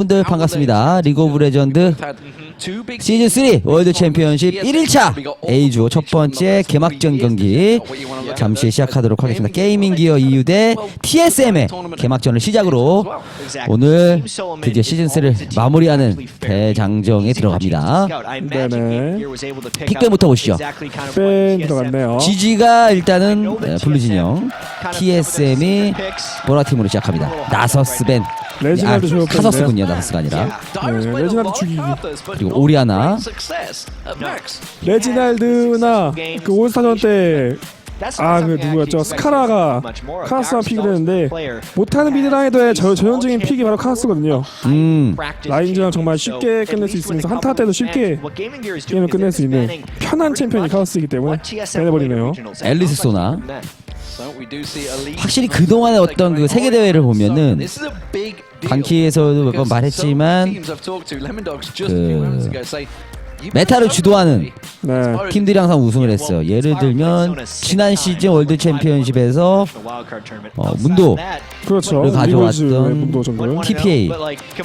분들 반갑습니다. 리그 오브 레전드 시즌3 월드 챔피언십 1일차 A조 첫 번째 개막전 경기 잠시 시작하도록 하겠습니다. 게이밍 기어 EU 대 TSM의 개막전을 시작으로 오늘 드디어 시즌3를 마무리하는 대장정에 들어갑니다. 네네. 픽밴부터 보시죠. 팬 들어갔네요. GG가 일단은 블루진영, TSM이 보라팀으로 시작합니다. 나서스 벤, 레지나드 좋을 카서스군요. 나서스가 아니라. 네, 레지나드 죽이기. 그리고 오리아나, 레지날드나 그 올스타전 때 그 누구였죠? 스카라가 카라스랑 픽을 했는데 못하는 미드라인더의 전형적인 픽이 바로 카라스거든요. 라인즈랑 정말 쉽게 끝낼 수 있으면서 한타 때도 쉽게 게임을 끝낼 수 있는 편한 챔피언이 카라스이기 때문에 빼내버리네요. 앨리스 소나. 확실히 그동안의 어떤 그 세계 대회를 보면은 방키에서도 몇 번 말했지만 그 메타를 주도하는 팀들이 항상 우승을 했어요. 예를 들면 지난 시즌 월드 챔피언십에서 문도를 그렇죠. 가져왔던 TPA,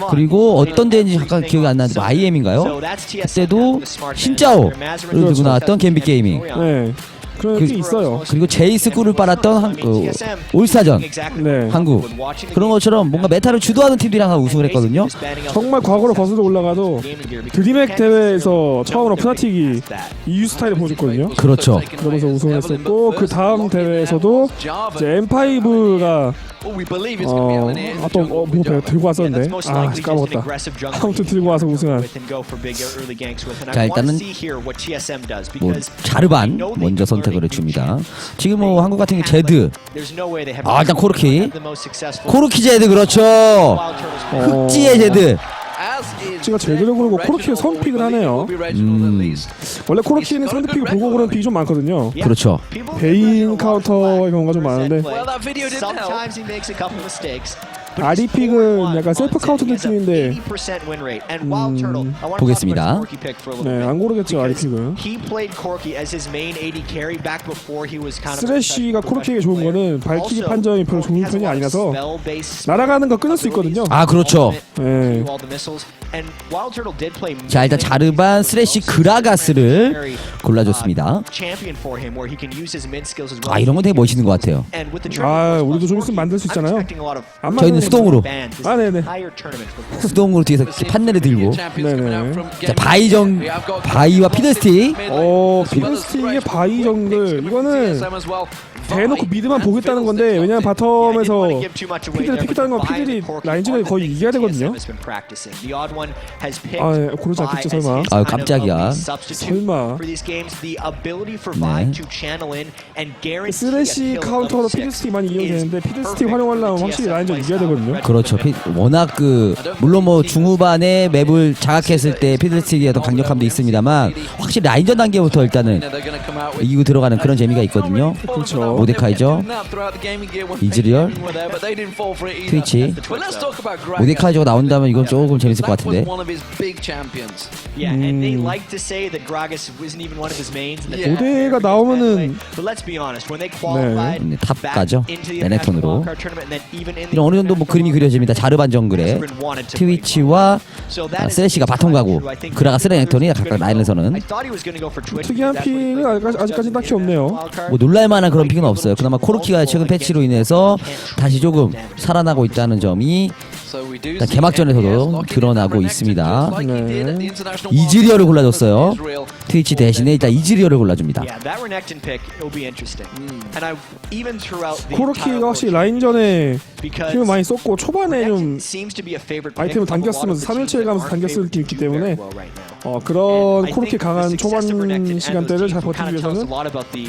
그리고 어떤 데인지 잠깐 기억이 안 나는데 IM인가요? 그때도 신짜오를 들고 나왔던 갬비 게이밍. 네. 그런 게 있어요. 그리고 제이스 꿀을 빨았던 올스타전 한국. 그런 것처럼 뭔가 메타를 주도하는 팀들이 항상 우승을 했거든요. 정말 과거로 거슬러 올라가도 드림액 대회에서 처음으로 프나틱이 EU 스타일을 보여줬거든요. 그렇죠. 그러면서 우승을 했었고, 그 다음 대회에서도 이제 M5가 뭐 들고 왔었는데 까먹었다. 아무튼 들고 와서 우승한. 자, 일단은 뭐 자르반 먼저 선택을 해줍니다. 지금 뭐 한국 같은 경우 제드, 일단 코르키 제드. 그렇죠. 흑지의 제드. 제가 제대로 고르고 코르키를 선픽을 하네요. 원래 코르키는 상대픽을 보고 고르는 픽이 좀 많거든요. 그렇죠. 베인 카운터의 경우가 좀 많은데 아리픽은 약간 셀프 카운터 느낌인데 보겠습니다. 네, 안 고르겠죠. 아리픽은. 스레쉬가 코르키에게 좋은 거는 발키리 판정이 별로 좋은 편이 아니라서 날아가는 거 끊을 수 있거든요. 그렇죠. 네. 자, 일단 자르반, 스레쉬, 그라가스를 골라줬습니다. 이런 건 되게 멋있는 것 같아요. 우리도 좀 있으면 만들 수 있잖아요. 저희는 수동으로. 네네. 수동으로 뒤에서 판넬을 들고. 네네. 자, 바이와 피들스틱. 피들스틱의 바이 정글. 이거는 대놓고 미드만 보겠다는 건데, 왜냐면 바텀에서 피드를 픽했다는 건 피들이 라인즈가 거의 이겨야 되거든요. 고르지 않겠죠 설마. 깜짝이야. 설마. 스레쉬 카운터로 피드스틱 많이 이용되는데, 피드스틱 활용하려면 확실히 라인즈 이겨야 되거든요. 그렇죠. 워낙 물론 뭐 중후반에 맵을 장악했을 때 피들스틱의 어떤 강력함도 있습니다만 확실히 라인전 단계부터 일단은 이기고 들어가는 그런 재미가 있거든요. 그렇죠. 모데카이죠. 이즈리얼, 트위치. 모데카이저가 나온다면 이건 조금 재밌을 것 같은데. 모데가 나오면은 탑 가죠. 레넥톤으로. 이런 어느 정도 뭐 그림이 그려집니다. 자르반 정글에 트위치와 스레쉬가 바텀 가고 그라가스 레넥톤이 각각 라인에서는 특이한 픽은 아직까지 딱히 없네요. 뭐 놀랄만한 그런 픽은 없어요. 그나마 코르키가 최근 패치로 인해서 다시 조금 살아나고 있다는 점이 일단 개막전에서도 드러나고 있습니다. 이즈리얼을 골라줬어요. 트위치 대신에 일단 이즈리얼을 골라줍니다. 코르키가 확실히 라인전에 힘을 많이 썼고 초반에 좀 아이템을 당겼으면서 3일치에 가면서 당겼을 느낌이 있기 때문에 그런 코르키 강한 초반 시간대를 잘 버티기 위해서는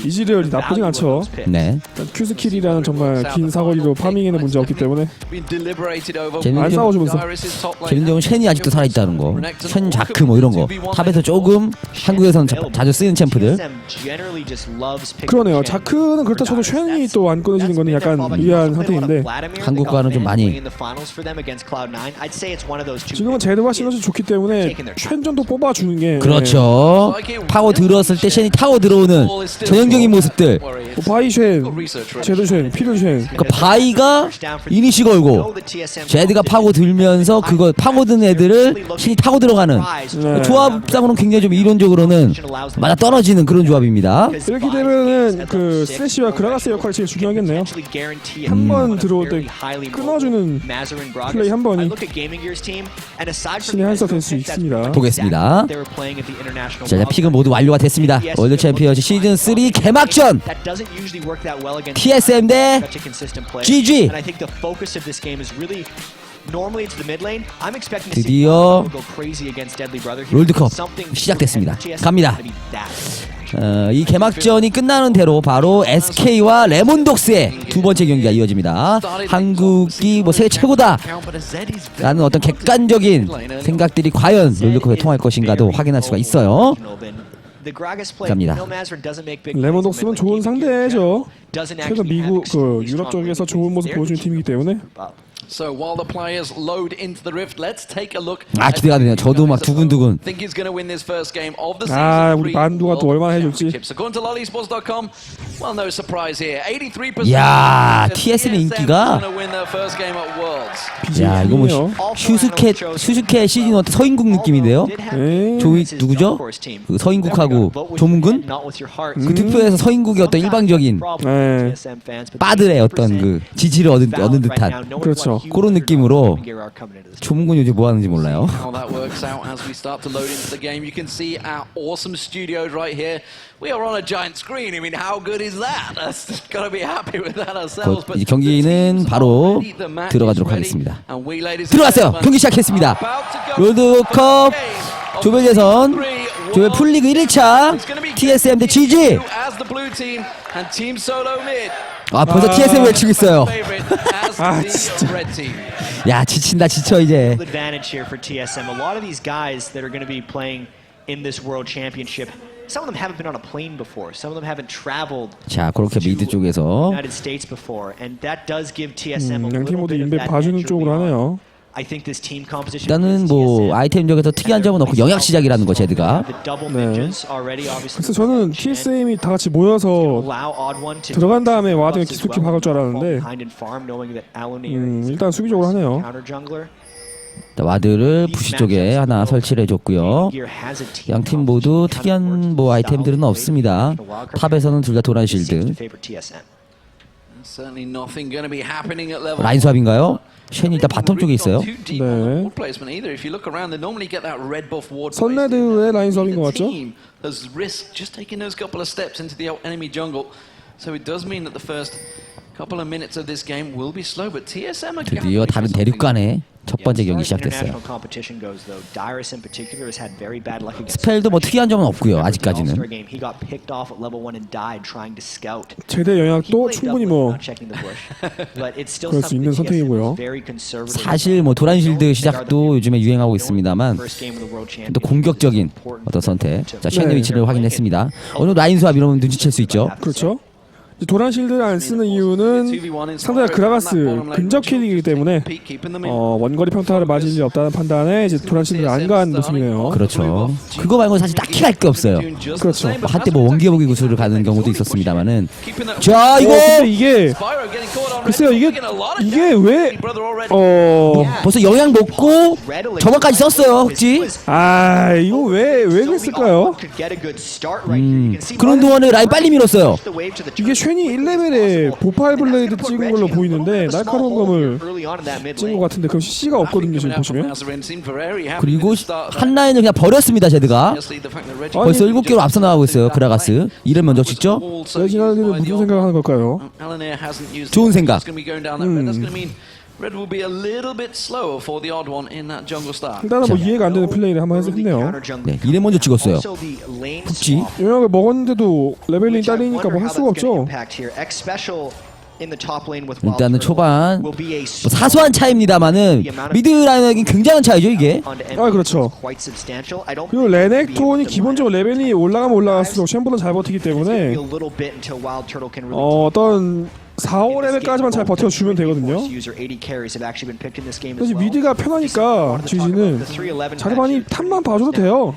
이즈리얼이 나쁘진 않죠. 네. 큐스킬이라는 정말 긴 사거리로 파밍에는 문제 없기 때문에 안 싸워주면서. 재밌는 점은 쉔이 아직도 살아있다는 거. 쉔 자크 뭐 이런 거 탑에서 조금 한국에서 리그에서는 자주 쓰이는 챔프들. 그러네요. 자크는 그렇다 쳐도 쉔이 또 안 꺼내지는 거는 약간 미안 상태인데 한국과는 좀 많이. 지금은 제드와 시너지 좋기 때문에 쉔 정도 뽑아주는 게 그렇죠. 파고 들어왔을 때 쉔이 타고 들어오는 전형적인 모습들. 바이 쉔, 제드 쉔, 피들 쉔. 그러니까 바이가 이니시 걸고 제드가 파고 들면서 그거 파고든 애들을 신이 타고 들어가는 조합상으로는 굉장히 좀 이론적으로는 맞아 떨어지는 그런 조합입니다. 이렇게 되면은 그 스래시와 그라가스 역할이 제일 중요하겠네요. 한 번 들어올 때 끊어주는 플레이 한 번이 신의 한수 될 수 있습니다. 보겠습니다. 자, 픽은 모두 완료가 됐습니다. 월드 챔피언십 시즌 3 개막전 TSM 대 GG. 드디어 롤드컵 시작됐습니다. 갑니다. 이 개막전이 끝나는 대로 바로 SK와 레몬독스의 두 번째 경기가 이어집니다. 한국이 뭐 세계 최고다 라는 어떤 객관적인 생각들이 과연 롤드컵에 통할 것인가도 확인할 수가 있어요. 갑니다. 레몬독스는 좋은 상대죠. 최근 미국 그 유럽 쪽에서 좋은 모습 보여주는 팀이기 때문에. 아, 기대가 되네요. 저도 막 두근두근. 아, 우리 만두가 또 얼마나 해줄지. 이야, TSM의 인기가. 야, 이거 뭐 슈스케 시즌 1 서인국 느낌인데요. 조이 누구죠? 그 서인국하고 조문근? 그 득표에서 서인국의 어떤 일방적인 빠들의 어떤 그 지지를 얻은 듯한. 그렇죠. 그런 느낌으로 조문근 요즘 뭐 하는지 몰라요. 이제 경기는 바로 들어가도록 하겠습니다. 들어갔어요. 경기 시작했습니다. 롤드컵 조별 예선 조별 풀리그 1일차 TSM 대 GG. 아, 벌써 TSM 외치고 있어요. 아, 진짜. 야, 지친다 지쳐 이제. 자, 그렇게 미드 쪽에서 양팀 모두 인베 봐주는 쪽으로 하네요. 일단은 뭐 아이템적에서 특이한 점은 없고 영약 시작이라는 거 제드가. 네. 그래서 저는 TSM이 다 같이 모여서 들어간 다음에 와드가 깊숙이 박을 줄 알았는데 일단 수비적으로 하네요. 와드를 부시 쪽에 하나 설치를 해줬고요. 양팀 모두 특이한 뭐 아이템들은 없습니다. 탑에서는 둘 다 도란 실드. 라인 수합인가요? 쉔이 일단 바텀 쪽에 있어요. 네. 선레드의 라인 수업인 것 같죠? 드디어 다른 대륙간에 첫 번째 경기 시작됐어요. 스펠도 뭐 특이한 점은 없고요. 아직까지는. 최대 영향도 충분히 뭐 그럴 수 있는 선택이고요. 사실 뭐 도란실드 시작도 요즘에 유행하고 있습니다만 또 공격적인 어떤 선택. 자, 쉔의 위치를 확인했습니다. 어느 라인 수합 이러면 눈치챌 수 있죠. 그렇죠. 도란 실드를 안 쓰는 이유는 상대가 그라가스 근접 킬이기 때문에 원거리 평타를 맞을 일 없다는 판단에 이제 도란 실드를 안 간 모습이네요. 그렇죠. 그거 말고 사실 딱히 갈 게 없어요. 그렇죠. 한때 뭐 원기보기 구슬을 가는 경우도 있었습니다만은. 자, 이거 근데 이게 글쎄요, 이게 왜 벌써 영향 먹고 저번까지 썼어요, 혹시? 아, 이거 왜 그랬을까요? 그런 동안에 라인 빨리 밀었어요. 이게 쉔이 1레벨에 보팔 블레이드 찍은 걸로 보이는데 날카로운 검을 찍은 것 같은데 그럼 CC가 없거든요, 지금 보시면. 그리고 한 라인을 그냥 버렸습니다, 제드가. 벌써 7개로 앞서 나가고 있어요, 그라가스. 이를 먼저 찍죠? 레지날드는 무슨 생각을 하는 걸까요? 좋은 생각. 일단은 뭐 이해가 안 되는 플레이를 한번 했네요. 네, 이를 먼저 찍었어요. 푹지. 영향을 먹었는데도 레벨링 딸리니까 뭐 할 수가 없죠. 일단은 초반 뭐 사소한 차이입니다만은 미드 라인에겐 굉장한 차이죠 이게. 아 그렇죠. 그리고 레넥톤이 기본적으로 레벨이 올라가면 올라갈수록 쉔보다 잘 버티기 때문에 어떤 4, 5레벨까지만 잘 버텨주면 되거든요. 그래서 미드가 편하니까 GG는 자르반이 탑만 봐줘도 돼요.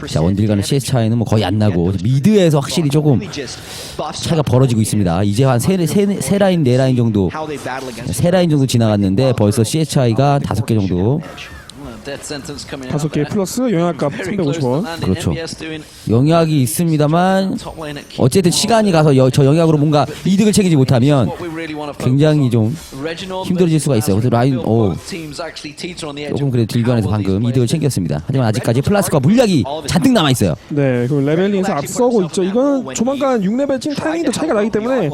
자 원딜 간의 CS 차이는 뭐 거의 안 나고 미드에서 확실히 조금 차이가 벌어지고 있습니다. 이제 한 세 라인, 네 라인 정도, 세 라인 정도 지나갔는데 벌써 CS 차이가 5개 정도. 5개 플러스 영양값 350원. 그렇죠. 영약이 있습니다만 어쨌든 시간이 가서 저 영약으로 뭔가 이득을 챙기지 못하면 굉장히 좀 힘들어질 수가 있어요. 그래서 라인 조금 그래도 딜교환에서 방금 이득을 챙겼습니다. 하지만 아직까지 플라스과 물약이 잔뜩 남아 있어요. 네, 그 레벨링에서 앞서고 있죠. 이건 조만간 6레벨 찡 타이밍도 차이가 나기 때문에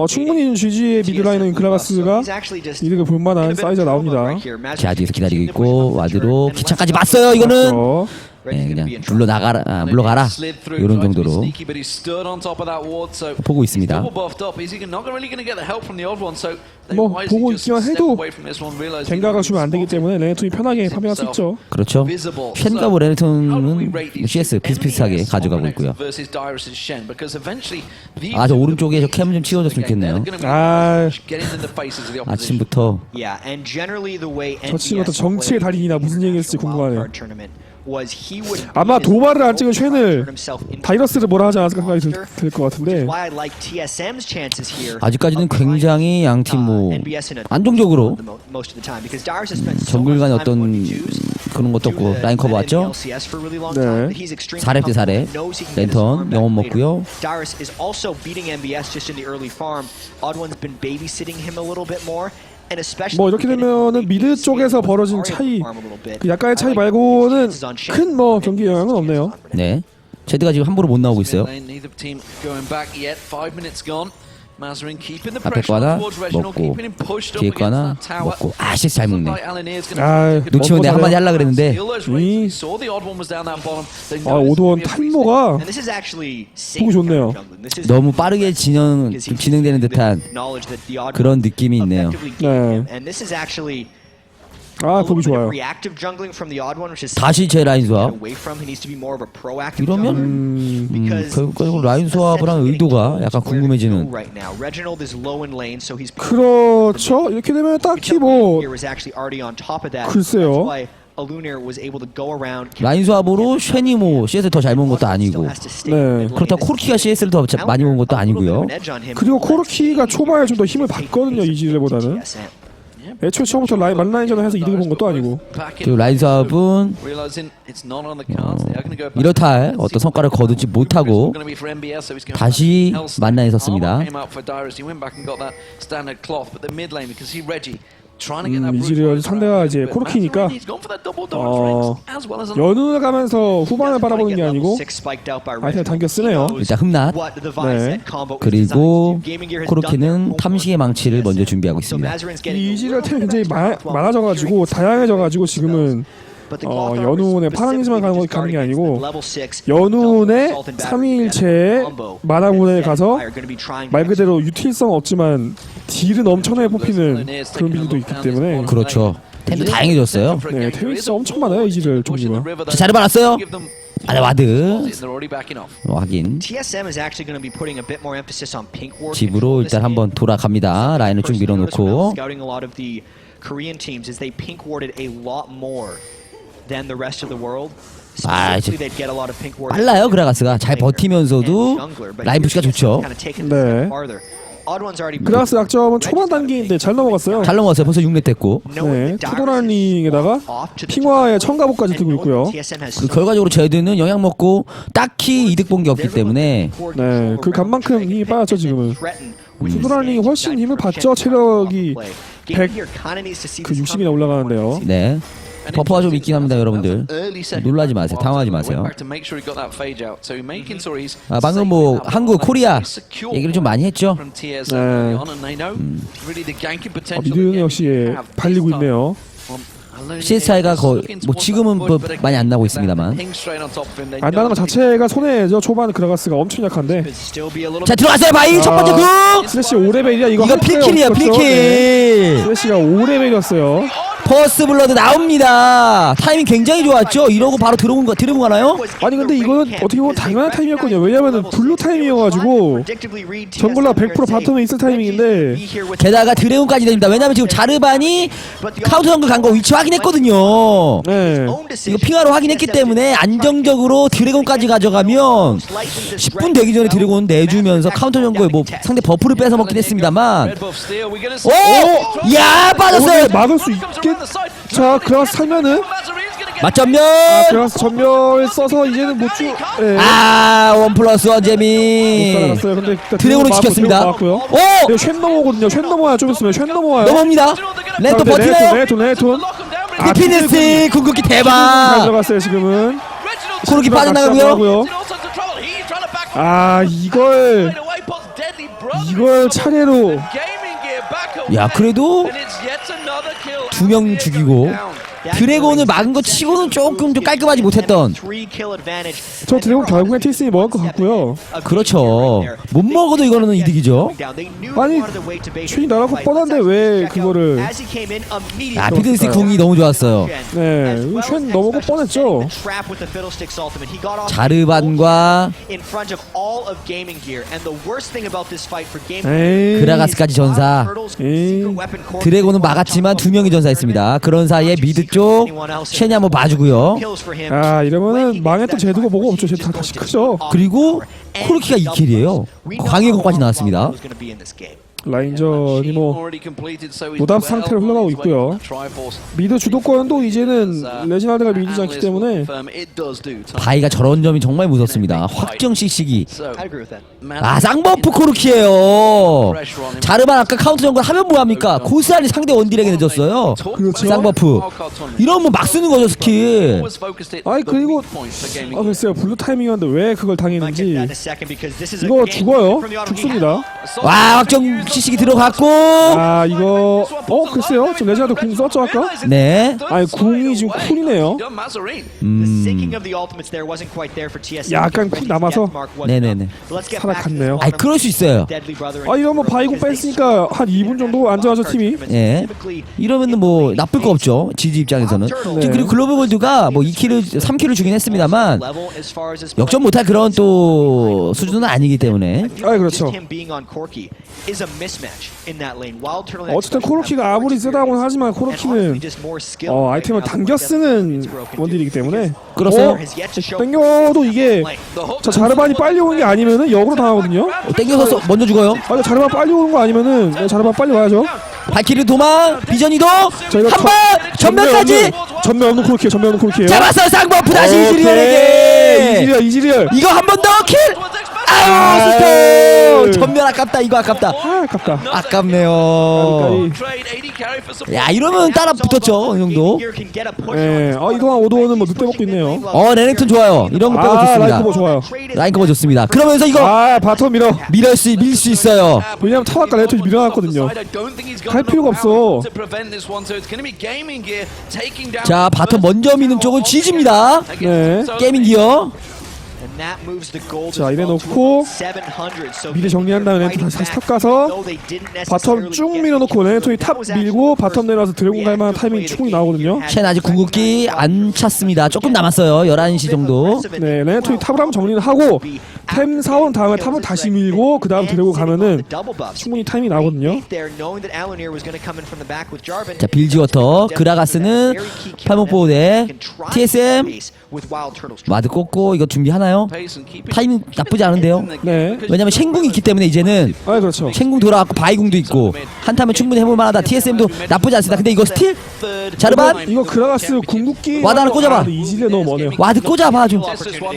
충분히 GG의 미드라이너인 그라가스가 이득을 볼 만한 사이즈가 나옵니다. 자 뒤에서 기다리고 있고 와드로 기차까지 맞어요. 이거는 네, 그냥 물러나가라, 물러가라 이런 정도로 보고 있습니다. 뭐 보고 있기만 해도 겐가가 주면 안 되기 때문에 레넥톤이 편하게 파밍할 수 있죠. 그렇죠. 쉔과 레넥톤은 CS 비슷비슷하게 가져가고 있고요. 아 저 오른쪽에 저 캠 좀 치워줬으면 좋겠네요. 아침부터 저 친구부터 정치의 달인이나 무슨 얘기했을지 궁금하네요. 아마 도발을 안 찍은 쉔을 다이러스를 뭐라 하지 않았을까 생각이 들 것 같은데 아직까지는 굉장히 양팀 뭐 안정적으로 정글 간의 어떤 그런 것도 없고 라인 커버 왔죠? 네. 4렙 대 4렙 랜턴 영혼 먹고요. 뭐 이렇게 되면은 미드 쪽에서 벌어진 차이, 그 약간의 차이 말고는 큰 뭐 경기 영향은 없네요. 네, 제드가 지금 함부로 못 나오고 있어요. 앞에 거 하나 먹고 뒤에 거 하나 먹고 CS 잘 먹네. 놓치면 내가 한마디 하려고 그랬는데 오도원 탈모가 보기 좋네요. 너무 빠르게 진행되는 듯한 그런 느낌이 있네요. 네. 보기 좋아요. 다시 제 라인 수합. 이러면 결국 라인 수합을 한 의도가 약간 궁금해지는. 그렇죠. 이렇게 되면 딱히 뭐 글쎄요. 라인 수합으로 쉔이 뭐 CS를 더 잘 먹은 것도 아니고, 네. 그렇다고 코르키가 CS를 더 많이 먹은 것도 아니고요. 그리고 코르키가 초반에 좀 더 힘을 받거든요, 이지레보다는. 애초에 처음부터 만라인전을 해서 이득을 본 것도 아니고. 그리고 라인 수합은 이렇다 할 어떤 성과를 거두지 못하고 다시 만나에 섰습니다. 이지리얼 상대가 이제 코르키니까 연운을 가면서 후반을 바라보는 게 아니고 아이템을 당겨 쓰네요. 일단 흠낫. 네. 그리고 코르키는 탐식의 망치를 먼저 준비하고 있습니다. 이 이지리얼 템이 굉장히 많아져가지고 다양해져가지고 지금은 연운의 파란이즈만 가는 게 아니고 연운의 3일체의 만화문에 가서 말 그대로 유틸성 없지만 딜은 엄청나게 뽑히는 그런 빌드도 있기 때문에. 그렇죠. 템도 다양해졌어요. 네, 템이 진짜 엄청 많아요, 이지를 종류가. 잘 받았어요. 와드 확인. 집으로 일단 한번 돌아갑니다. 라인을 쭉 밀어놓고. 이제 빨라요. 그라가스가 잘 버티면서도 라인 푸시가 좋죠. 네. 그라가스 약점은 초반 단계인데 잘 넘어갔어요. 잘 넘어갔어요. 벌써 6렙 됐고. 네, 투도라닝에다가 핑화의 청가복까지 들고 있고요. 그리고 결과적으로 제드는 영향 먹고 딱히 이득 본 게 없기 때문에 네, 그 간만큼 힘이 빠졌죠 지금은. 투도라닝이 훨씬 힘을 받죠. 체력이 160이나 올라가는데요. 네. 버퍼가 좀 있긴 합니다, 여러분들. 놀라지 마세요. 당황하지 마세요. 방금 뭐 한국, 코리아 얘기를 좀 많이 했죠. 네. 미드는 역시 발리고 있네요. CS 차이가 거의 뭐 지금은 뭐 많이 안 나고 있습니다만. 안 나는 것 자체가 손해죠. 초반 그라가스가 엄청 약한데. 자 들어갔어요 바이 첫 번째 궁. 슬래시 5레벨이야 이거. 이거 필킬이야 필킬. 슬래시가 5레벨이었어요. 퍼스트 블러드 나옵니다. 타이밍 굉장히 좋았죠. 이러고 바로 들어온 가나요? 아니 근데 이거는 어떻게 보면 당연한 타이밍이었거든요. 왜냐면은 블루 타이밍이어가지고 정글라 100% 바텀에 있을 타이밍인데. 게다가 드래곤까지 됩니다. 왜냐면 지금 자르반이 카운터 정글 간 거 위치 확인했거든요. 네. 이거 핑하로 확인했기 때문에 안정적으로 드래곤까지 가져가면 10분 되기 전에 드래곤 내주면서 카운터 정글에 뭐 상대 버프를 뺏어 먹긴 했습니다만. 오! 야 빠졌어요. 막을 수 있겠. 자 그라가스 살면은. 맞전면. 그라가스 전멸 써서 이제는 못 주. 네. 아, 1+1 재미. 살아갔어요. 근데 드래곤을 지켰습니다. 오! 쉔 넘어거든요. 쉔 넘어야 좀 있으면 쉔 넘어와요. 넘어옵니다. 렌토 버티나요? 레톤. 디피니스 궁극기 잘 대박. 들어갔어요 지금은. 코르키 빠져나가고요. 아 이걸 차례로. 야 그래도 2명 죽이고 드래곤을 막은 거 치고는 조금 좀 깔끔하지 못했던. 저 드래곤 결국엔 TSM이 먹을 것 같고요. 그렇죠. 못 먹어도 이거는 이득이죠. 아니 쉔이 나라고 뻔한데 왜 그거를. 아 피드니스 궁이 너무 좋았어요. 네 쉔 넘어고 뻔했죠. 자르반과 그라가스까지 전사. 드래곤은 막았지만 2명이 전사했습니다. 그런 사이에 미드 쪽 쉔이 한번 봐주고요. 아 이러면은 망했던 제드가 뭐가 없죠. 제드 다시 크죠. 그리고 코르키가 2킬이에요. 광해공까지 나왔습니다. 라인전이 뭐 노답 상태로 흘러가고 있고요. 미드 주도권도 이제는 레지나드가 밀리지 않기 때문에. 바이가 저런 점이 정말 무섭습니다. 확정 씩씩이. 아 쌍버프 코르키예요. 자르반 아까 카운터 정글 하면 뭐합니까? 고스란히 상대 원딜에게 내줬어요. 그렇죠. 쌍버프. 이러면 뭐 막 쓰는 거죠 스킬. 아니 그리고 글쎄요 블루 타이밍이었는데 왜 그걸 당했는지. 이거 죽어요. 죽습니다. 와 확정 씩씩이 들어갔고. 아 이거 글쎄요. 지금 레지나드 궁 썼죠 아까? 네. 아니 궁이 지금 쿨이네요. 약간 쿨 남아서. 네네네. 살아갔네요. 아이 그럴 수 있어요. 아 이러면 바이공 뺐으니까 한 2분 정도 안전하죠 팀이. 예. 이러면은 뭐 나쁠 거 없죠. 지지 입장에서는. 그리고 글로벌 골드가 뭐 2킬을 3킬을 주긴 했습니다만 역전 못할 그런 또 수준은 아니기 때문에. 아 그렇죠. 어쨌든 코르키가 아무리 세다고는 하지만 코르키는 아이템을 당겨 쓰는 원딜이기 때문에. 그렇어요. 땡겨도 이게 자 자르반이 빨리 오는 게 아니면은 역으로 당하거든요. 땡겨서 먼저 죽어요. 아 자르반 빨리 오는 거 아니면은 자르반 빨리 와야죠. 발키리 도망 비전 이동 한번 전면까지. 전면 없는 코르키예요. 잡았어 쌍버프 다시 이즈리얼에게. 이즈리얼 이거 한 번 더 킬. 아우 스톱. 전면 아깝다. 이거 아깝다. 아깝다. 아깝네요. 야 이러면 따라 붙었죠 어느 정도. 네. 이동안 오도원은 뭐 늑대 먹고 있네요. 레넥톤 좋아요. 이런 거 빼고 좋습니다. 라인커버 좋아요. 라인커버 좋습니다. 그러면서 이거 바텀 밀 수 있어요. 왜냐면 타워가 레톤이 밀어놨거든요. 갈 필요가 없어. 자 바텀 먼저 미는 쪽은 GG입니다. 네. 게이밍기어. 자 이래 놓고 미드 정리한 다음에 렌토 다시 탑 가서 바텀 쭉 밀어놓고 렌토이 탑 밀고 바텀 내려와서 드래곤 갈만한 타이밍이 충분히 나오거든요. 쉔 아직 궁극기 안 찼습니다. 조금 남았어요. 11시 정도. 네 렌토이 탑을 한번 정리를 하고 템 사온 다음에 탑을 다시 밀고 그 다음 드래곤 가면은 충분히 타이밍이 나오거든요. 자 빌지워터 그라가스는 팔목보호대 TSM 와드 꽂고 이거 준비하나요? 타이밍 나쁘지 않은데요. 네. 왜냐면 쉔궁이 있기 때문에 이제는 그렇죠. 쉔궁 돌아왔고 바이궁도 있고 한타면 충분히 해볼 만하다. TSM도 나쁘지 않습니다. 근데 이거 스틸 자르반 이거 그라가스 궁극기 와드 하나 꽂아봐. 이지가 너무 머네요. 와드 꽂아봐 좀.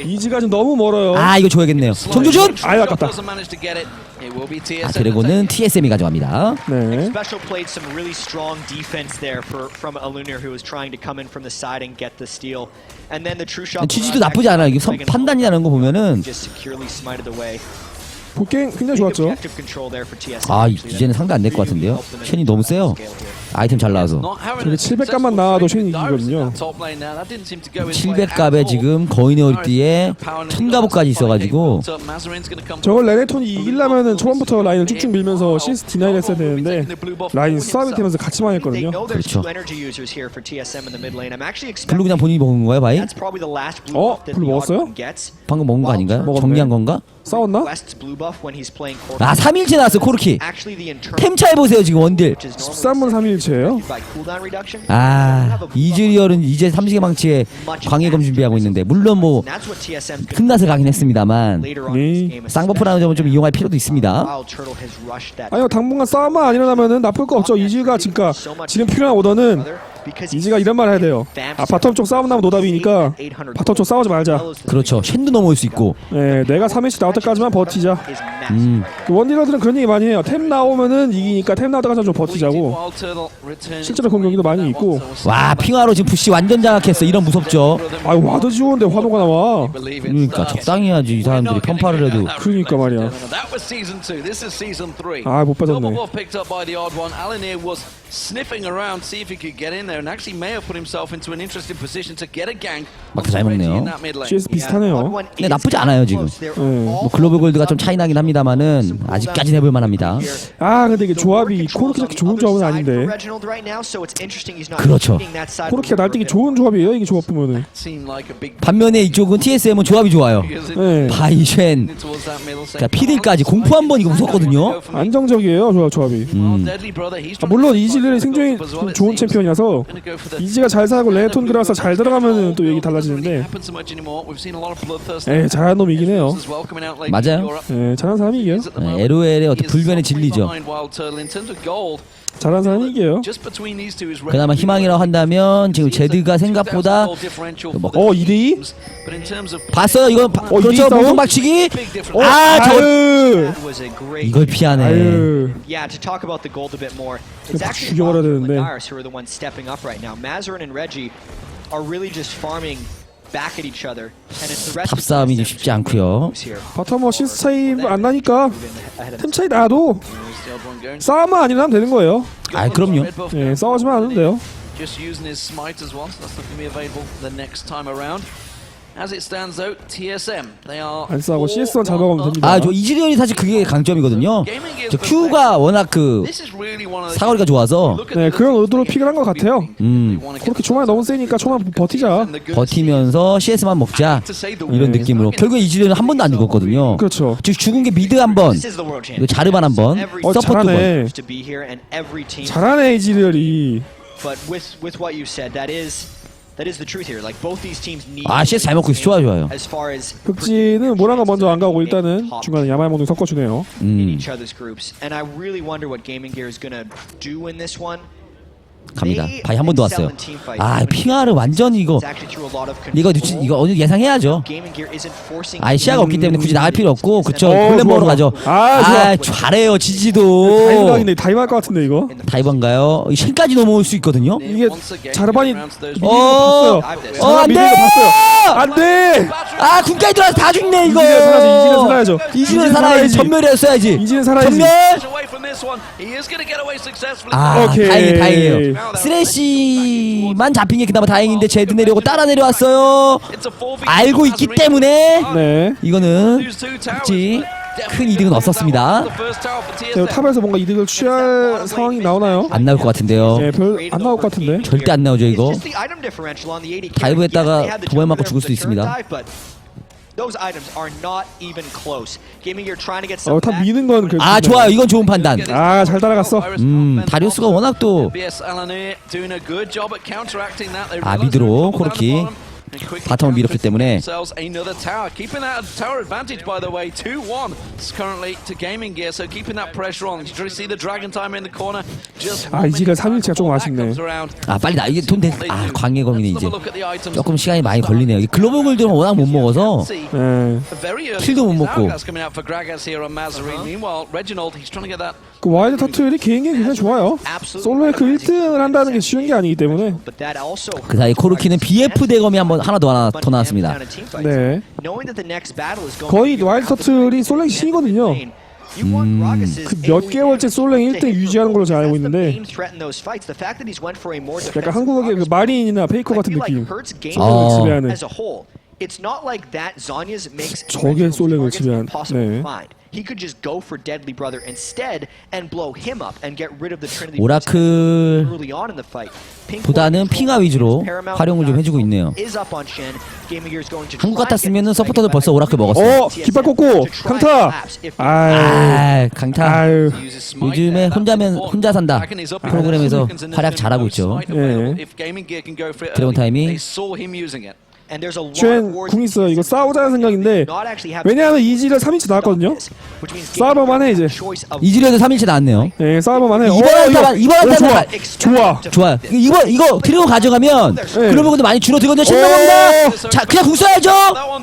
이지가 좀 너무 멀어요. 이거 줘야겠네요. 정조준. 아깝다. 드래곤은 TSM이 가져갑니다. 네. GG도 나쁘지 않아요. 이게 판단이라는 거 보면은. 복갱 굉장히 좋았죠. 이제는 상대 안 될 것 같은데요. 쉔이 너무 세요. 아이템 잘 나와서. 저게 700값만 나와도 쉐인 이기거든요. 700값에 지금 거인의 얼띠에 1000갑옷까지 있어가지고 저걸 레네톤이 이기려면은 초반부터 라인을 쭉쭉 밀면서 CS 디나이를 했어야 되는데 라인 싸움이 되면서 같이만 했거든요. 그렇죠. 블루 그냥 본인이 먹은 거예요, 바이? 블루 먹었어요? 방금 먹은 거 아닌가요? 먹었네. 정리한 건가? 싸웠나? 아 3일째 나왔어 코르키. 템 차이 보세요 지금 원딜. 13분 3일째예요. 아 이즈리얼은 이제 삼식의 망치에 광해검 준비하고 있는데 물론 뭐 끝나서 가긴 했습니다만 네. 쌍버프라는 점은 좀 이용할 필요도 있습니다. 아니요 당분간 싸움만 안 일어나면은 나쁠 거 없죠. 이즈가 지금 필요한 오더는 이즈가 이런 말 해야 돼요. 아 바텀 쪽 싸움 나면 노답이니까 바텀 쪽 싸우지 말자. 그렇죠. 쉔도 넘어올 수 있고. 네, 내가 3일씩 나올 때까지만 버티자. 그 원딜러들은 그런 얘기 많이 해요. 템 나오면은 이기니까 템 나올 때까지 좀 버티자고. 실제로 그런 경기도 많이 있고. 와 핑화로 지금 부시 완전 장악했어. 이런 무섭죠. 아유 와도 지우는데 화도가 나와. 그러니까 적당히 해야지 이 사람들이 편파를 해도. 그러니까 말이야. 아 못 빠졌네. 막타 잘 먹네요. CS 비슷하네요. 근데 나쁘지 않아요 지금. 뭐 글로벌 골드가 좀 차이 나긴 합니다만은 아직까지는 해볼 만합니다. 아 근데 이게 조합이 코르키가 좋은 조합은 아닌데. 그렇죠. 코르키가 날뛰기 좋은 조합이에요. 이게 조합 보면은. 반면에 이쪽은 TSM은 조합이 좋아요. 네. 바이쉔, 그러니까 피들까지 공포 한 번 이거 무섭거든요. 안정적이에요 조합이. 아, 물론 이지를 생존이 좋은 챔피언이라서 이지가 잘 살고 레톤 그라서 잘 들어가면은 또 얘기 달라지는데. 잘하는 놈이 이긴 해요. 맞아요. 잘하는 사람이 이겨요. LOL의 어떤 불변의 진리죠. 잘하는 사람이 이겨요. 그나마 희망이라고 한다면 지금 제드가 생각보다 2대2? 봤어요? 이건 그렇죠. 모성 박치기. 이걸 피하네. 막 죽여버려야 되는데. 탑 싸움이 좀 쉽지 않고요. 바텀 뭐 CS 차이 안 나니까 템 차이 나도 싸움만 안 일어나면 되는 거예요. 아 그럼요. 싸우지만 않으면 돼요. 안 싸우고 CS만 잘 먹으면 됩니다. 저 이즈리얼이 사실 그게 강점이거든요. 저 Q가 워낙 그 사거리가 좋아서 그런 의도로 픽을 한 것 같아요. 그렇게 초반에 너무 세니까 초반 버티자. 버티면서 CS만 먹자 이런 느낌으로. 결국에 이즈리얼은 한 번도 안 죽었거든요. 그렇죠. 즉 죽은 게 미드 한 번, 자르반 한 번, 서포트 잘하네. 잘하네 이지리얼이. CS 잘 먹고 있어. 좋아요. 극지는 모란가 먼저 안 가고 일단은 중간에 야말몬을 섞어주네요. 갑니다. 바이 한 번 더 왔어요. 핑하를 완전히 이거 어디 예상해야죠. 시야가 없기 때문에 굳이 나갈 필요 없고 그쵸. 골렘 먹으러 가죠. 잘해요 지지도. 다이브각인데 다이브 할 것 같은데 이거. 다이브인가요? 쉔까지 넘어올 수 있거든요. 이게 자르반이 봤어요. 안돼. 안돼. 군까지 들어와서 다 죽네 이거. 이지는 살아야죠. 이지는 살아야지. 전멸이었어야지. 이지는 살아야지. 전멸. 오케이. 다행이에요. 쓰레쉬만 잡힌 게 그나마 다행인데 제드 내려오고 따라 내려왔어요. 알고 있기 때문에 이거는 굳이 큰 이득은 없었습니다. 탑에서 뭔가 이득을 취할 상황이 나오나요? 안 나올 것 같은데요. 별 안 나올 것 같은데. 절대 안 나오죠 이거. 다이브했다가 도발 맞고 죽을 수도 있습니다. 탑 미는 건 좋아요. 이건 좋은 판단. 잘 따라갔어. 다리우스가 워낙 또 미드로 코르키 바텀을 밀었기 때문에. 이지가 3일치가 조금 아쉽네. 빨리 이게 광해검이네 이제. 조금 시간이 많이 걸리네요. 이게 글로벌 골드는 워낙 못 먹어서 킬도 못 먹고. 그 와일드 터틀이 개인기 굉장히 좋아요. 솔로에 그 1등을 한다는 게 쉬운 게 아니기 때문에. 그 사이 코르키는 BF 대검이 하나 더 나왔습니다. 거의 와일드 터틀이 솔로의 신이거든요. 그 몇 개월째 솔랭 1등 유지하는 걸로 잘 알고 있는데 약간 한국의 그 마린이나 페이커 같은 느낌. 솔랭을 지배하는. 저게 솔랭을 지배한. 네. 오라클보다는 핑하 위주로 활용을 좀 해주고 있네요. 한국 같았으면은 서포터들 벌써 오라클 먹었어요. 깃발 꽂고 강타. 강타. 요즘에 혼자 산다 프로그램에서 활약 잘하고 있죠. 네. 드래곤 타이밍. 궁 있어요. 이거 싸우자는 생각인데 왜냐하면 이지를 3인치 나왔거든요. 싸워볼만해 이제. 이지리얼도 3인치 나왔네요. 네, 싸워볼만해. 이번 좋아. 이거 드래곤 가져가면 글로벌도 많이 줄어들거든요. 신동입니다. 자, 그냥 궁 써야죠.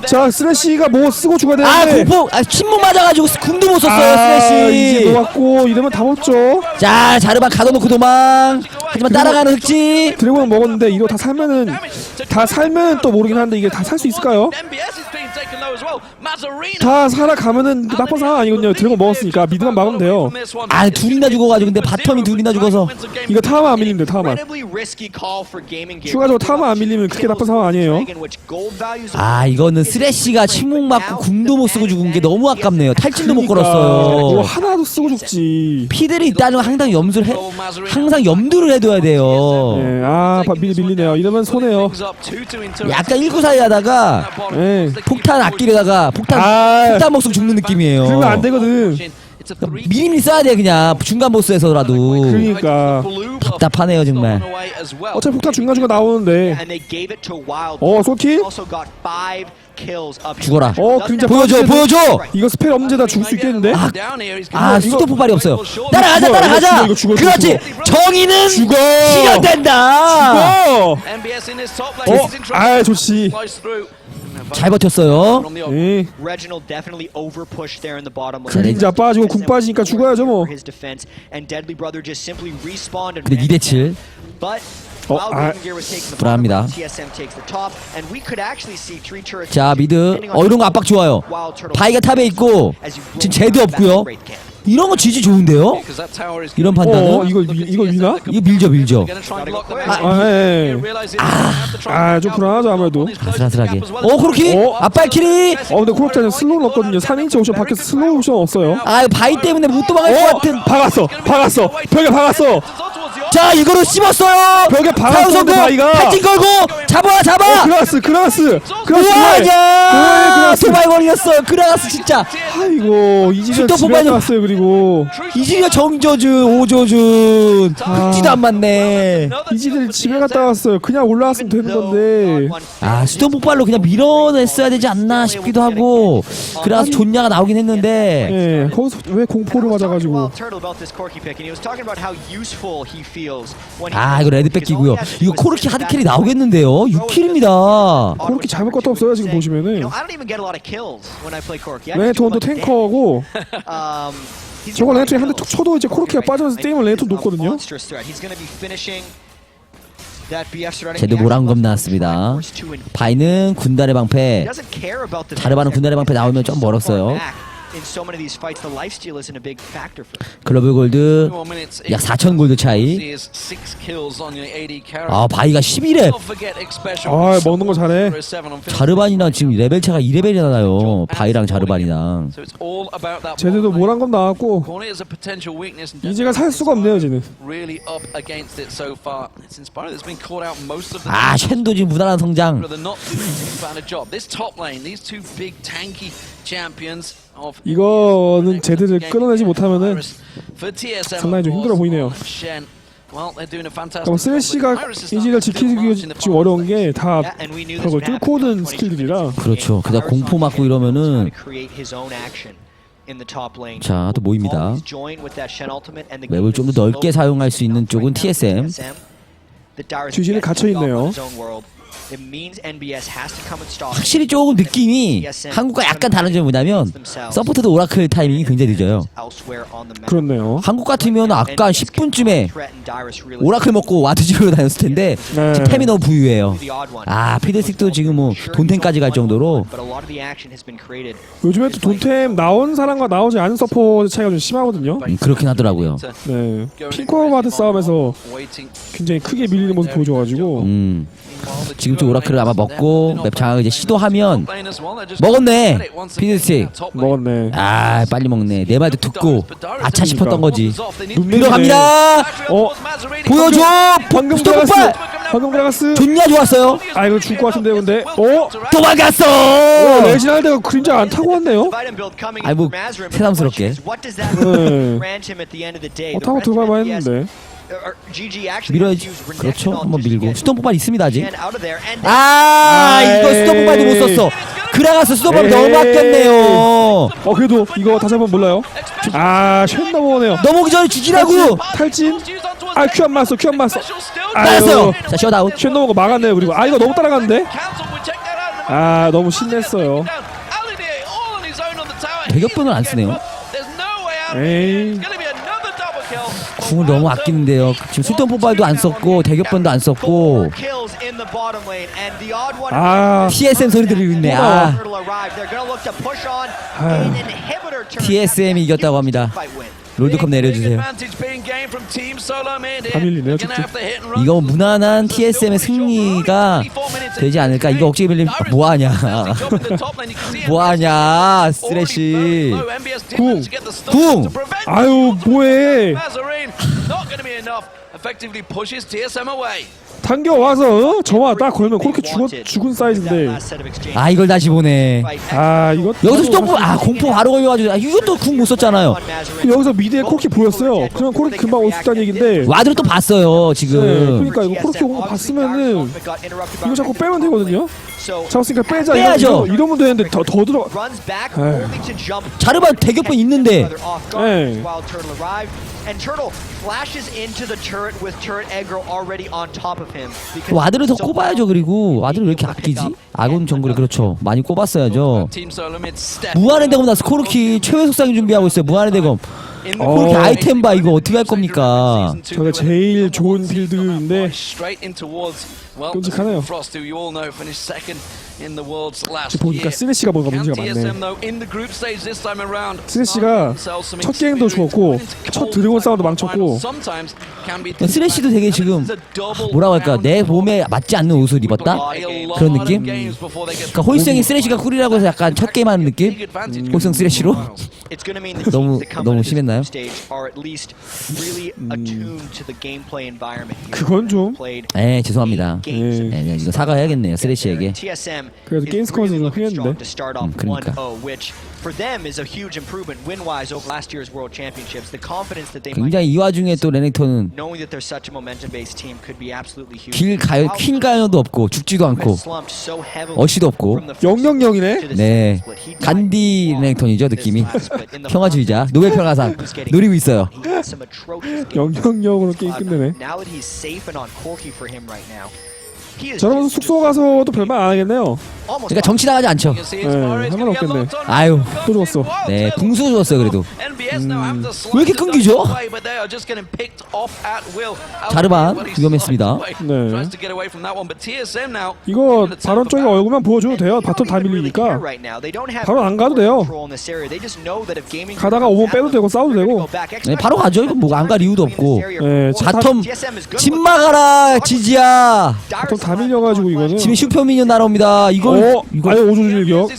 자, 쓰레쉬가 뭐 쓰고 죽어야 되는데. 공포. 침묵 맞아가지고 궁도 못 썼어요. 쓰레쉬. 이제 놓았고 이러면 다 먹죠. 자, 자르반 가둬놓고 도망. 하지만 따라가는 흑지. 드래곤은 먹었는데 이거 다 살면은 또 모르긴 한데 이게 다 살 수 있을까요? 다 살아가면은 나쁜 상황 아니거든요. 드래곤 먹었으니까 미드만 막으면 돼요. 둘이나 죽어가지고 근데 바텀이 둘이나 죽어서 이거 타워만 안 밀리면 돼. 타워만. 추가적으로 타워만 안 밀리면 그렇게 나쁜 상황 아니에요. 이거는 쓰레쉬가 침묵 맞고 궁도 못 쓰고 죽은 게 너무 아깝네요. 탈진도 못 걸었어요. 뭐 하나도 쓰고 죽지. 피들이 있다는 항상 염두를 해둬야 돼요. 네, 밀리네요. 이러면 손해요. 약간 1구사이 하다가 폭탄 아끼려다가 폭탄 목숨 죽는 느낌이에요. 그러면 안 되거든. 미리미리 써야 돼. 그냥 중간 보스에서라도. 그러니까 답답하네요 정말. 어차피 폭탄 중간중간 나오는데. 소킬? 죽어라. 그림자 보여줘. 이거 스펠 없는데다 죽을 수 있겠는데? 스토프 발이 없어요. 따라가자. 그렇지. 정의는 실현된다. 죽어. 좋지. 잘 버텼어요. 그림자 빠지고 궁 빠지니까 죽어야죠 뭐. 근데 2대7 불안합니다. 자, 미드. 이런 거 압박 좋아요. 바이가 탑에 있고 지금 제드 없고요. 이런 거 지지 좋은데요? 이런 판단은. 이거 위나? 이거 밀죠. 좀 불안하죠 아무래도. 아슬아슬하게. 코르키? 앞발키리? 근데 코르키는 슬로우 없거든요. 3인치 옵션 밖에서 슬로우 옵션 없어요. 바이 때문에 못 도망갈 것 같은. 박았어. 벽에 박았어. 자, 이거로 씹었어요. 벽에 박았어. 바이가. 탈진 걸고 잡아. 그라가스. 소바이벌이었어. 그라가스 진짜. 아이고 이지리얼 집에 갔어요. 그리고 이지리얼 정조준, 오조준. 흑지도 안 맞네. 이지리얼 집에 갔다 왔어요. 그냥 올라왔으면 되는 건데. 스톤 폭발로 그냥 밀어냈어야 되지 않나 싶기도 하고. 그라가스 존냐가 나오긴 했는데. 거기서 왜 공포를 맞아가지고. 이거 레드 뺏기고요. 이거 코르키 하드캐리 나오겠는데요. 6킬입니다. 코르키 잡을 것도 없어요 지금 보시면은. 레네톤도 탱커고. 저거 레네톤이 한 대 툭 쳐도 이제 코르키가 빠져서 게임을 레네톤 놓거든요. 제드 모란검 나왔습니다. 바이는 군단의 방패. 자르바는 군단의 방패 나오면 좀 멀었어요. 글로벌 골드 약 4,000 골드 차이. 바이가 11회. 먹는 거 잘해. 자르반이랑 지금 레벨 차가 2레벨이나 나요. 바이랑 자르반이랑. 제대도 모란검 나왔고 이제가 살 수가 없네요 쟤는. 쉔도 지금 무난한 성장. 이거는 제대를 끊어내지 못하면은 상당히 좀 힘들어 보이네요. 쓰레쉬가 이지를 지키기 지금 어려운 게 다 벽을 뚫고 오는 스킬들이라. 그렇죠. 그다 공포 맞고 이러면은. 자, 또 모입니다. 맵을 좀 더 넓게 사용할 수 있는 쪽은 TSM. 주진이 갇혀있네요. 확실히 조금 느낌이 한국과 약간 다른 점이 뭐냐면 서포터도 오라클 타이밍이 굉장히 늦어요. 그렇네요. 한국 같으면 아까 10분쯤에 오라클 먹고 와드 지르러 다녔을 텐데 네. 지금 템이 너무 부유해요. 아 피드스틱도 지금 뭐 돈템까지 갈 정도로 요즘에 또 돈템 나온 사람과 나오지 않은 서포트 차이가 좀 심하거든요. 그렇긴 하더라고요. 네, 핑크와드 싸움에서 굉장히 크게 밀리는 모습 보여줘가지고 지금 좀 오라클을 아마 먹고 맵 장악을 이제 시도하면 먹었네. 피드스틱 먹었네. 아 빨리 먹네. 내 말도 듣고 아차 싶었던 거지. 눈매네. 들어갑니다. 보여줘. 방금 스톱발. 들어갔어. 방금 들어갔어. 좋냐 좋았어요. 아 이거 죽을 것 같은데 근데. 도망갔어. 레지날드가 그림자 안 타고 왔네요. 아이 뭐 새삼스럽게. 타고 들어가만 했는데. 밀어야지. 그렇죠. 한번 밀고 스톰 폭발 있습니다 아직. 아 이거 스톰 폭발도 못 썼어. 그라가스 스톰 폭발 너무 아꼈네요. 그래도 이거 다시 한번 몰라요. 쉔 넘어오네요. 넘어오기 전에 죽이라고. 탈진. 큐 안 맞았어. 맞았어요. 자 셧아웃. 쉔 넘어오고 막았네요. 그리고 이거 너무 따라갔는데. 너무 신냈어요. 대격변을 안 쓰네요. 에이. 궁을 너무 아끼는데요. 지금 술돈 폭발도 안 썼고 대격변도 안 썼고. TSM 소리 들리고 있네. TSM이 이겼다고 합니다. 롤드컵 내려주세요. 다 밀리네요. 이거 무난한 TSM의 승리가 되지 않을까. 이거 억지게 밀리면 뭐하냐. 뭐하냐 쓰레쉬. 궁. 아유 뭐해. 당겨와서 저만 딱 걸면 그렇게 죽은 사이즈인데. 이걸 다시 보네. 이거 여기서 또 공포 바로 걸려가지고 이것도 궁 못 썼잖아요. 여기서 미드에 코르키 보였어요. 그냥 코르키 금방 올 수 있다는 얘긴데. 와드를 또 봤어요 지금. 그러니까 이거 코르키 온 거 봤으면은 이거 자꾸 빼면 되거든요. 잡았으니까 빼자. 빼야죠. 이러면 되는데 더 들어. 자르반 대격변 있는데. 와드를 더 꼽아야죠. 그리고 와드를 왜 이렇게 아끼지? 아군 정글에 그렇죠. 많이 꼽았어야죠. 무한의 대검 나서 코르키 최후의 속상이 준비하고 있어요. 무한의 대검. 코르키 아이템 봐. 이거 어떻게 할 겁니까? 저게 제일 좋은 빌드인데 끔찍하네요. 지금 보니까 쓰레쉬가 뭔가 문제가 많네. 쓰레쉬가 첫 게임도 죽었고 첫 드래곤 싸움도 망쳤고. 쓰레쉬도 되게 지금 뭐라고 할까, 내 몸에 맞지 않는 옷을 입었다? 그런 느낌? 그러니까 홀생이 쓰레쉬가 쿨이라고 해서 약간 첫 게임 하는 느낌? 홀생 쓰레쉬로? 너무 심했나요? 그건 좀. 죄송합니다. 이거 사과해야겠네요 쓰레쉬에게. 그래도 게임 스코어는 이거 흥했는데. 그러니까. 굉장히 이 와중에 또 레넥톤은 퀸 가요도 없고 죽지도 않고 어시도 없고 000이네. 네, 간디 레넥톤이죠 느낌이. 평화주의자 노벨 평화상 노리고 있어요. 000으로 게임 끝내네. 저러면서 숙소 가서도 별말 안 하겠네요. 그러니까 정치 나가지 않죠. 상관없겠네. 아유, 또 죽었어. 네, 붕수 죽었어요 그래도. 왜 이렇게 끊기죠? 자르반 위험했습니다. 네. 이거 바론 쪽에 얼굴만 보여줘도 돼요. 바텀 다 밀리니까 바론 안 가도 돼요. 가다가 오면 빼도 되고 싸워도 되고. 네, 바로 가죠. 이거 뭐 안 갈 이유도 없고. 네, 바텀 집 막아라 지지야. 바텀 다 밀려가지고 이거는. 지금 슈퍼미니언 날아옵니다. 이걸 아예 오조질격.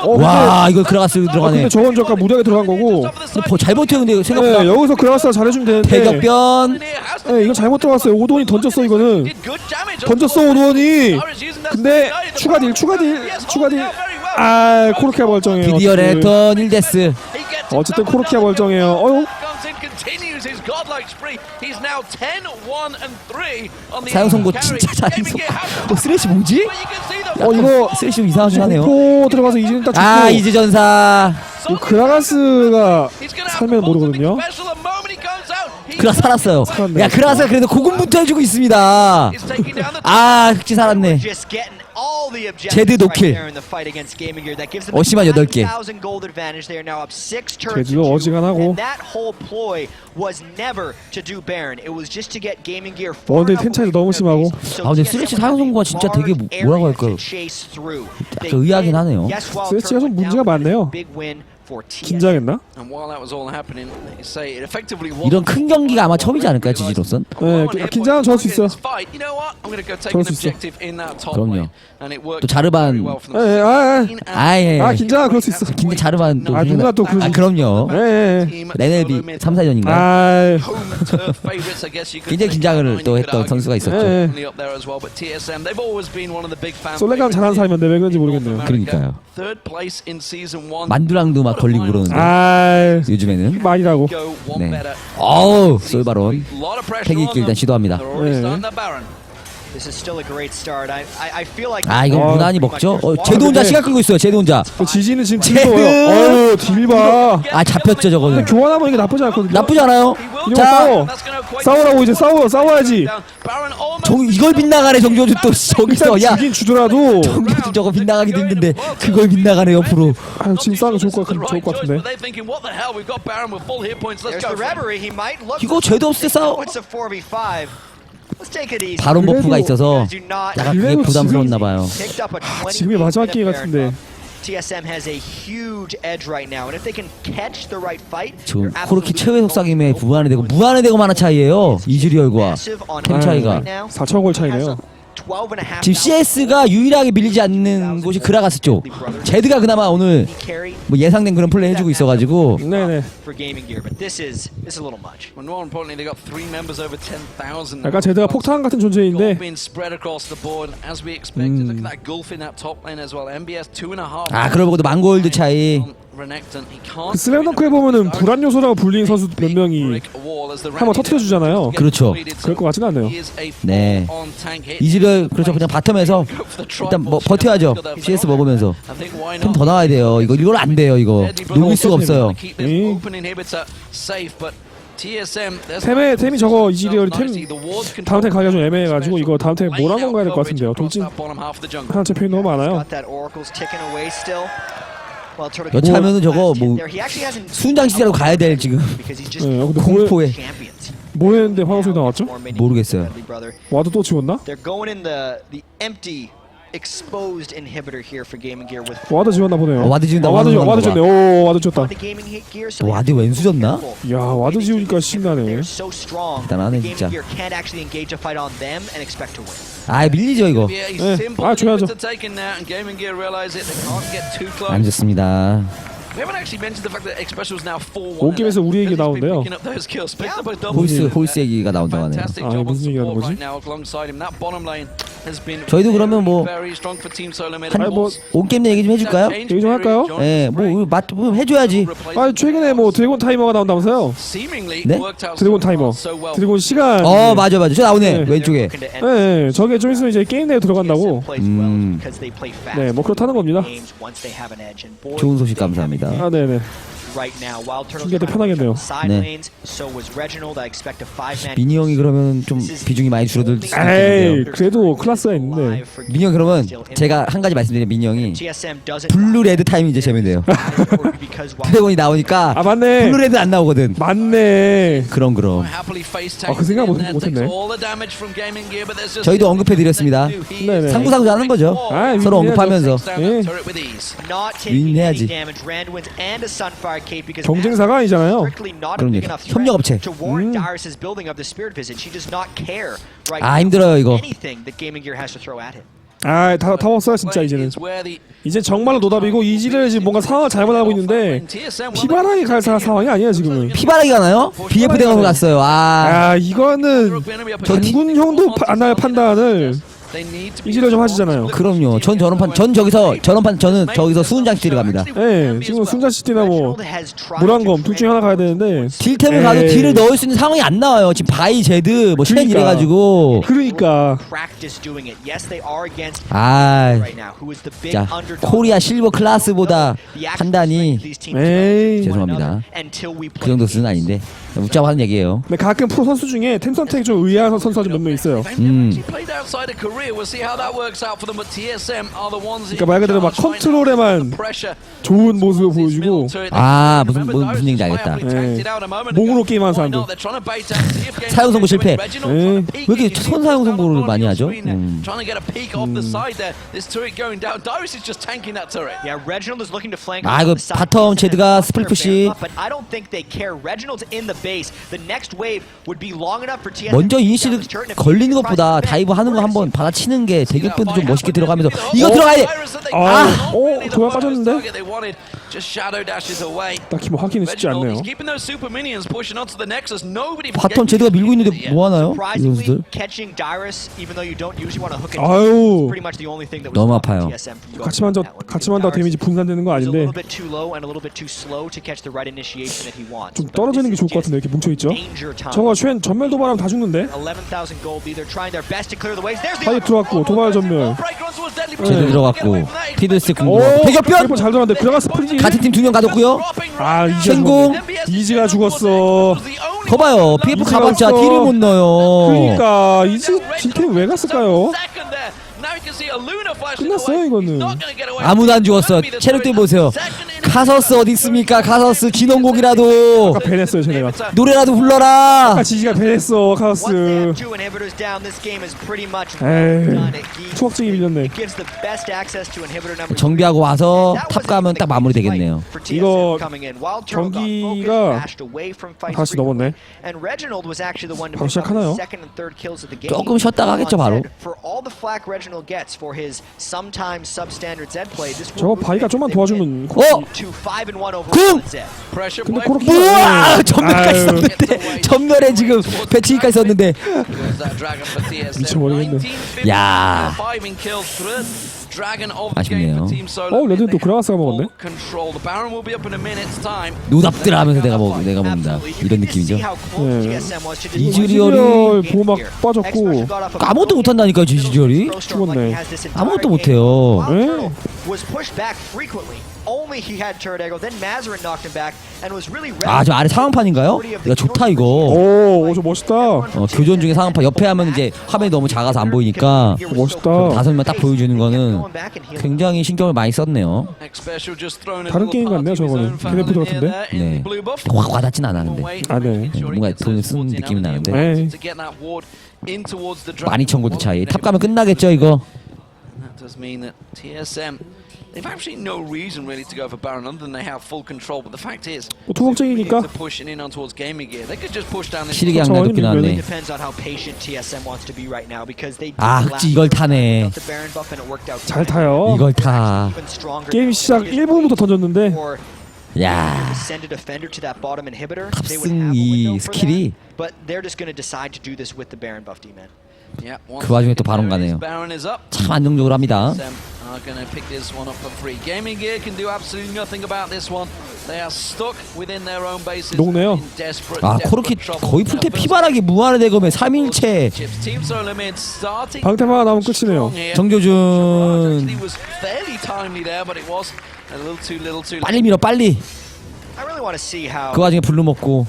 와, 이거 그라가스 들어가네. 근데 저건 저까 무리하게 들어간 거고. 잘 버텨요 근데 생각보다. 네, 여기서 그라가스가 잘해주면 되는데. 대격변. 네, 이거 잘못 들어갔어요. 오돈이 던졌어 이거는. 던졌어 오돈이. 근데 추가딜. 코르키아 멀쩡해요. 드디어 레턴 1데스. 어쨌든 코르키아 멀쩡해요. 사용 선고 진짜 잘했어. 쓰레쉬 뭐지? 이거 쓰레쉬 이상하긴 하네요. 공포 들어가서 이즈는 딱 죽고. 이즈 전사. 그라가스가 살면 모르거든요. 그라 살았어요. 살았네. 야 그라가 그래도 고군분투 해주고 있습니다. 아 흑지 살았네. 제드 노킬. 어시만 8개. 제드도 어지간하고. 근데 텐 차이도 너무 심하고. 아 근데 스레치 사용 성공가 진짜 되게 뭐라고 할까요? 약간 의아하긴 하네요. 스레치가 좀 문제가 많네요. 긴장했나? 이런 큰 경기가 아마 처음이지 않을까요, 지지로선? 네, 긴장은 좋을 수 있어요. 좋을 수 있어. 그럼요. 또 자르반. 네, 아예. 긴장은 그럴 수 있어. 근데 자르반 또. 누가 또 그러지. 그럼요. 네. NLB 3-4전인가? 아, 굉장히 긴장을 또 했던 선수가 있었죠. 네. 솔레감 잘하는 사람인데 왜 그런지 모르겠네요. 그러니까요. 만두랑도 막 걸리고 그러는데. 아, 요즘에는. 많이라고. 네. 어우, 솔바론. 패기 있기 일단 시도합니다. 네. 아, 이건 무난히 먹죠? 제도 혼자 시간 끌고 있어요, 제도 혼자. 지지는 지금 제드! 딜 딜봐. 아, 잡혔죠, 저거는. 교환하면 이게 나쁘지 않거든요. 나쁘지 않아요? 자, 싸우라고 이제 싸워야지. 이걸 빗나가네, 정조주 또 저기서. 야, 주긴 주더라도. 정조주 저거 빗나가기도 힘든데 그걸 빗나가네, 옆으로. 아유, 지금 싸우는 게 좋을 것 같은데. 이거 죄도 없을 때 싸워. 바론 버프가 있어서 약간 그게 부담스러웠나봐요. 지금이 마지막 기회 같은데. 지금 코르키 최후의 속삭임에 무한의 대고 만화 차이예요. 이즈리얼과 템 차이가 4,000골 차이네요. 지금 CS가 유일하게 밀리지 않는 곳이 그라가스 쪽. 제드가 그나마 오늘 뭐 예상된 그런 플레이 해주고 있어가지고. 네네. 약간 제드가 폭탄 같은 존재인데. 아 그러고도 망골드 차이. 그 슬램덩크에 보면은 불안 요소라고 불리는 선수 몇 명이 한번 터트려주잖아요. 그렇죠. 그럴 것 같지는 않네요. 네. 이즈리얼 그렇죠. 그냥 바텀에서 일단 뭐 버텨야죠. CS 먹으면서 좀 더 나와야 돼요. 이걸 안 돼요. 이거 녹일 수가 없어요. 템이 저거 이즈리얼이 다음 템 가기가 좀 애매해가지고 이거 다음 템 모란건 가야 될 것 같은데요. 돌진 하나 챔피언이 너무 많아요. 여차하면은 저거 뭐 순장 시대로 가야 될 지금. 네, 근데 공포에 뭐 했는데 화강 소리 나왔죠? 모르겠어요. 와도 또 지웠나? 와드 지웠나 보네요. 와드 지운다. 와드 지웠네. 오, 와드 지웠다. 와드 왼수 졌나? 야, 와드 지우니까 신나네. 대단하네 진짜. 아 밀리죠 이거. 네. 아 줘야죠. 안 좋습니다. 온게임에서 우리 얘기 나오는데요. 홀스 얘기가 나온다고 하네요. 아, 무슨 얘기가 나는 거지? 저희도 그러면 뭐 온게임 얘기 좀 해줄까요? 얘기 좀 할까요? 네, 뭐 해줘야지. 아, 최근에 뭐 드래곤 타이머가 나온다면서요? 네? 드래곤 타이머. 드래곤 시간. 맞아. 저 나오네. 네. 왼쪽에. 네, 저게 좀 있으면 이제 게임 내에 들어간다고. 네, 뭐 그렇다는 겁니다. 좋은 소식 감사합니다. 아, 네네. 중계도 편하겠네요. 네. 미니 형이 그러면 좀 비중이 많이 줄어들 수도 에이, 있겠는데요. 그래도 클래스가 있는데. 미니 형 그러면 제가 한 가지 말씀드리면 미니 형이 블루 레드 타임이 이제 재밌네요. 드래곤이 나오니까 아, 맞네. 블루 레드 안 나오거든. 맞네. 그럼. 그 생각 못했네. 저희도 언급해드렸습니다. 네네. 상부상조 하는 거죠. 아, 서로 언급하면서. 예. 윈해야지. 경쟁사가 아니잖아요. 그럼요. 협력업체. 아 힘들어요 이거. 아, 다 왔어요 진짜 이제는. 이제 정말로 노답이고 이지를 지금 뭔가 상황을 잘못하고 있는데 피바랑이 갈 상황이 아니야 지금은. 피바라기 가나요? BF 대강으로 갔어요. 아, 이거는 저 두분 형도 안 할 판단을 이지를 좀 하시잖아요. 그럼요. 저는 저기서 수은장식 들어갑니다. 네, 지금 순자시티나 뭐 모란검 둘 중에 하나 가야 되는데 딜템을 가도 딜을 넣을 수 있는 상황이 안 나와요. 지금 바이 제드 뭐 쉔 이래가지고. 그러니까 자 코리아 실버 클래스보다 판단이 죄송합니다. 그 정도 수준 아닌데 웃자고 하는 얘기예요. 근데 가끔 프로 선수 중에 템 선택 좀 의아한 선수가 좀 몇 명 있어요. 그러니까 말 그대로 막 컨트롤에만 좋은 모습을 보여주고 무슨 얘기인지 알겠다. 몸으로 게임하는 사람들. 사용 선고 실패. 왜 이렇게 선사용 선고를 많이 하죠? 이거 바텀 제드가 스플릿푸시. 먼저 이니시를 걸리는 것보다 다이브 하는 거 한번 받아치는 게 대격변도 좀 멋있게 들어가면서 이거 들어가야 돼. 도야 빠졌는데. 딱히 뭐 하기는 쉽지 않네요. 바텀 제드가 밀고 있는데 뭐 하나요? 이 선수들. 아유, 너무 아파요. 같이 만다 데미지 분산되는 거 아닌데 좀 떨어지는 게 좋을 것 같은데 이렇게 뭉쳐 있죠. 저거 쉔 전멸 도발하면 다 죽는데. 하이 들어왔고 도발 전멸. 제드 들어갔고 피드스 궁금. 대격변 잘 들어갔는데 그라가스 프리지. 같은 팀 2명 가뒀고요. 쉔궁. 이지가 죽었어. 거봐요. PF 가봤자 딜을 못 넣어요. 그러니까 이지 딜템 왜 갔을까요? 끝났어요 이거는. 아무도 안 죽었어. 체력들 보세요. 카서스 어디 있습니까? 카서스 진원곡이라도 아까 배냈어요 쟤네가. 노래라도 불러라. 아까 지지가 배냈어 카서스. 에이 추억쟁이 밀렸네. 정비하고 와서 탑 가면 딱 마무리 되겠네요. 이거 경기가 다시 넘었네. 바로 시작하나요? 조금 쉬었다가 하겠죠 바로. 저거 바이가 좀만 도와주면. 궁! 근데 코르키. 우와! 전멸까지 썼는데 전멸에 지금 배치기까지 썼는데 미쳐버리겠네. 야 아쉽네요. 레드도 그라가스가 먹었네. 노답들 하면서 내가 먹는다 이런 느낌이죠. 이즈리얼 보호막 빠졌고 아무것도 못한다니까요. 이즈리얼이 죽었네. 아무것도 못해요. 저 아래 상황판인가요? 야 좋다 이거. 오, 저 멋있다. 교전 중에 상황판 옆에 하면 이제 화면이 너무 작아서 안 보이니까 멋있다. 5명 딱 보여주는 거는 굉장히 신경을 많이 썼네요. 다른 게임 같네요 저거는. 케네프드 같은데. 네. 확 와닿진 않았는데. 네. 뭔가 돈을 쓰는 느낌이 나는데. 에이. 12,000골드 차이. 탑 가면 끝나겠죠 이거. They've absolutely no reason really to go for Baron other than they have full control. But the fact is, 투복쟁이니까 they're pushing in on towards GamingGear. They could just push down this. 시리게 양날 높게 나왔네. 흑지 이걸 타네. 잘 타요. 이걸 타. 게임 시작 1분부터 던졌는데. 야. 탑승 이 스킬이. 그 와중에 또 바론 가네요. 참 안정적으로 합니다. 녹네요. 코르키 거의 풀테 피바라기 무한의 대검에 3일째. 방템 하나 나오면 끝이네요. 정조준 빨리 밀어 빨리. 그 와중에 블루 먹고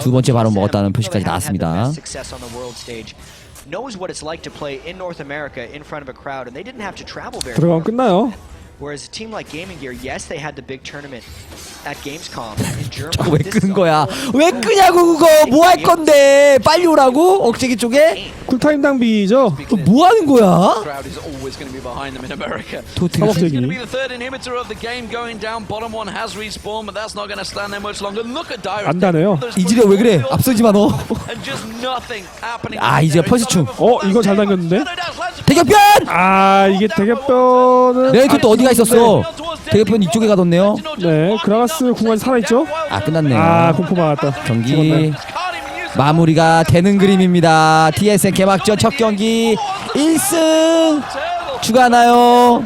두 번째 바로 먹었다는 표시까지 나왔습니다. 들어가면 끝나요. Whereas a team like GamingGear, yes, they had the big tournament at Gamescom in Germany. 저거 왜 끄는 거야? 왜 끄냐고 그거 뭐 할 건데? 빨리 오라고? 억제기 쪽에? 쿨타임 낭비죠. 또 뭐 하는 거야? Crowd is always going to be behind them in America. 사법쟁이. Going to be the third inhibitor of the game going down. Bottom one has respawned, but that's not going to stand there much longer. Look at Dyrus. 안다네요. 이지려 왜 그래? 앞서지 마 너. And just nothing happening. 이지려 펄스충. 이거 잘 당겼는데? 대격변! 이게 대격변은. 네, 그것도 어디가 있었어? 대격변 이쪽에 가뒀네요. 네, 그라가스 궁까지 살아있죠? 끝났네요. 공포 맞았다. 경기 마무리가 되는 그림입니다. TSM 개막전 첫 경기 1승 추가하나요?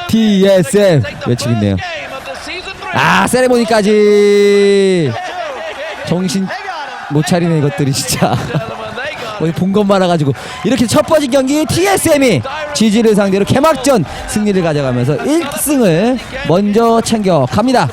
TSM 외치고 있네요. 아, 세레모니까지 정신 못 차리네 이것들이 진짜. 본 것만 알아가지고 이렇게 첫 번째 경기 TSM이 GG를 상대로 개막전 승리를 가져가면서 1승을 먼저 챙겨갑니다.